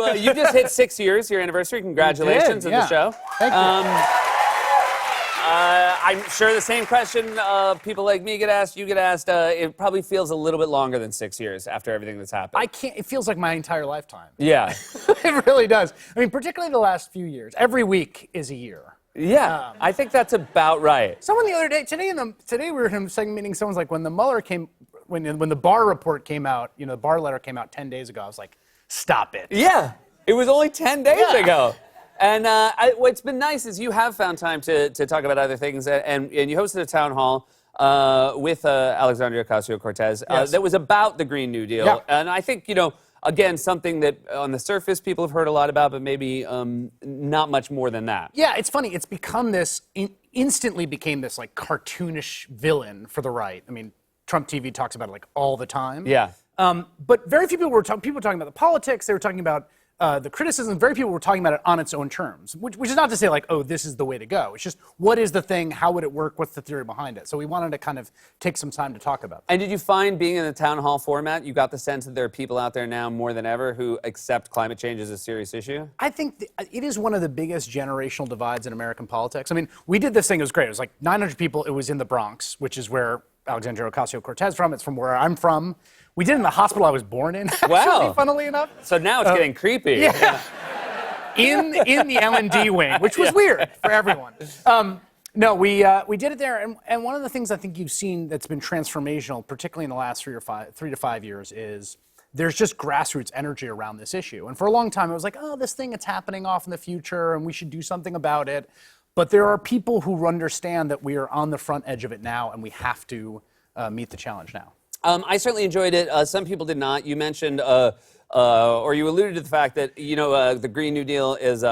So you just hit 6 years, your anniversary. Congratulations on the show. Thank you. I'm sure the same question people like me get asked, you get asked. It probably feels a little bit longer than 6 years after everything that's happened. I can't. It feels like my entire lifetime. Yeah. It really does. I mean, particularly the last few years. Every week is a year. Yeah, I think that's about right. Someone the other day, today we were in a meeting. Someone's like, when the Mueller came, when the Barr report came out, the Barr letter came out 10 days ago. I was like, stop it. Yeah, it was only 10 days ago. And what's been nice is you have found time to talk about other things, and you hosted a town hall with Alexandria Ocasio-Cortez that was about the Green New Deal. Yeah. And I think, again, something that on the surface people have heard a lot about, but maybe not much more than that. Yeah, it's funny. It's become this, instantly became this like cartoonish villain for the right. I mean, Trump TV talks about it like all the time. Yeah. But very few people were talking about the politics. They were talking about the criticism. Very few people were talking about it on its own terms, which is not to say like, oh, this is the way to go. It's just, what is the thing? How would it work? What's the theory behind it? So we wanted to kind of take some time to talk about that. And did you find being in the town hall format, you got the sense that there are people out there now more than ever who accept climate change as a serious issue? I think it is one of the biggest generational divides in American politics. I mean, we did this thing. It was great. It was like 900 people. It was in the Bronx, which is where Alexandria Ocasio-Cortez from. It's from where I'm from. We did it in the hospital I was born in, actually, wow. funnily enough. So now it's getting creepy. Yeah. in the L&D wing, which was weird for everyone. No, we did it there, and one of the things I think you've seen that's been transformational, particularly in the last 3 to 5 years, is there's just grassroots energy around this issue. And for a long time, it was like, oh, this thing, it's happening off in the future, and we should do something about it. But there are people who understand that we are on the front edge of it now, and we have to meet the challenge now. I certainly enjoyed it. Some people did not. You mentioned, or you alluded to the fact that, the Green New Deal is,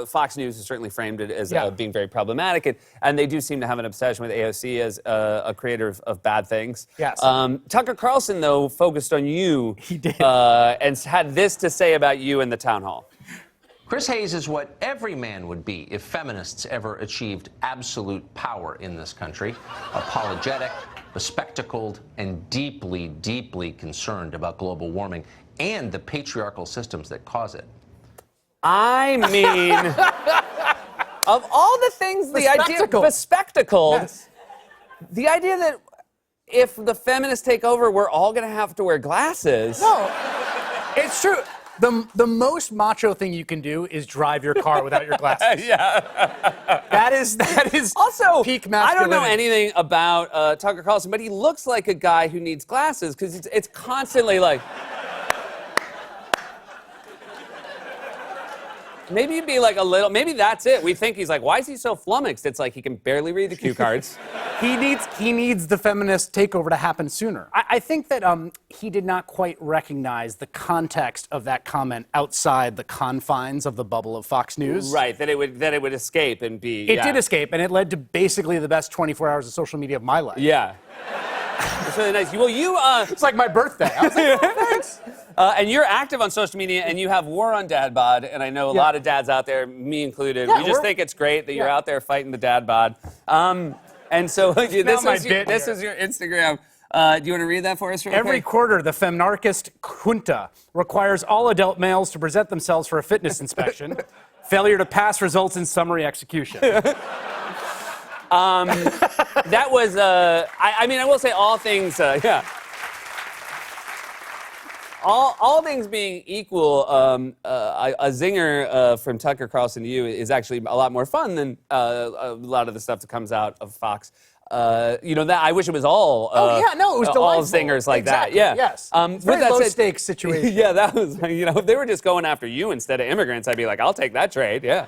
Fox News has certainly framed it as being very problematic. And they do seem to have an obsession with AOC as a creator of bad things. Yes. Tucker Carlson, though, focused on you. He did. And had this to say about you in the town hall. Chris Hayes is what every man would be if feminists ever achieved absolute power in this country. Apologetic, bespectacled, and deeply, deeply concerned about global warming and the patriarchal systems that cause it. I mean, of all the things, the idea bespectacled, yes. The idea that if the feminists take over, we're all going to have to wear glasses. No, it's true. The most macho thing you can do is drive your car without your glasses. Yeah. That is Also, peak I masculinity. don't know anything about Tucker Carlson, but he looks like a guy who needs glasses because it's constantly like. Maybe you'd be like a little, maybe that's it. We think he's like, why is he so flummoxed? It's like he can barely read the cue cards. He needs the feminist takeover to happen sooner. I think that he did not quite recognize the context of that comment outside the confines of the bubble of Fox News. Right, that it would escape and be. It did escape, and it led to basically the best 24 hours of social media of my life. Yeah. It's really nice. Well, it's like my birthday. I was like, oh, thanks. And you're active on social media, and you have War on Dad Bod, and I know a lot of dads out there, me included, we just think it's great that you're out there fighting the dad bod. And so this is your Instagram. Do you want to read that for us real quick? Every quarter, the feminarchist junta requires all adult males to present themselves for a fitness inspection. Failure to pass results in summary execution. That was, I mean, I will say all things, All things being equal, a zinger from Tucker Carlson to you is actually a lot more fun than a lot of the stuff that comes out of Fox. That I wish it was all. It was delightful. All zingers like that. Yeah. Yes. Very low stakes situation. Yeah, that was. If they were just going after you instead of immigrants, I'd be like, I'll take that trade. Yeah.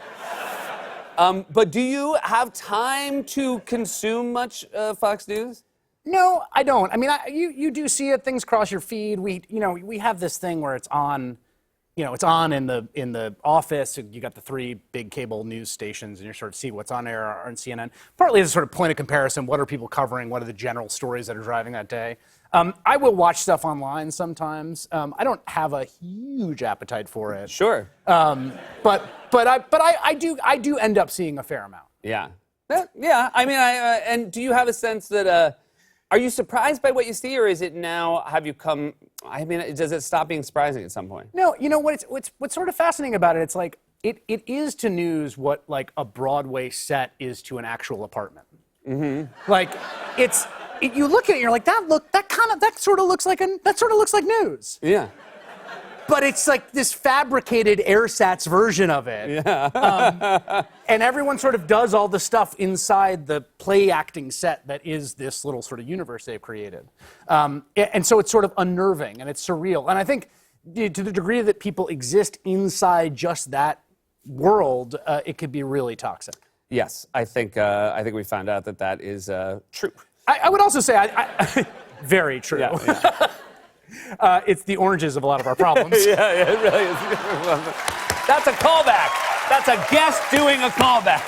But do you have time to consume much Fox News? No, I don't. I mean, you do see it. Things cross your feed. We have this thing where it's on, it's on in the office. You got the 3 big cable news stations, and you sort of see what's on air on CNN. Partly as a sort of point of comparison. What are people covering? What are the general stories that are driving that day? I will watch stuff online sometimes. I don't have a huge appetite for it. Sure. But I do end up seeing a fair amount. Yeah. Yeah. I mean, and do you have a sense that Are you surprised by what you see, or is it now? Have you come? I mean, does it stop being surprising at some point? No, you know what's sort of fascinating about it? It's like it is to news what like a Broadway set is to an actual apartment. Mm-hmm. Like you look at it, and you're like that sort of looks like news. Yeah. But it's like this fabricated AirSats version of it. Yeah. And everyone sort of does all the stuff inside the play acting set that is this little sort of universe they've created. And so it's sort of unnerving and it's surreal. And I think to the degree that people exist inside just that world, it could be really toxic. Yes, I think we found out that is true. I would also say, very true. Yeah. It's the oranges of a lot of our problems. Yeah, it really is. That's a callback. That's a guest doing a callback.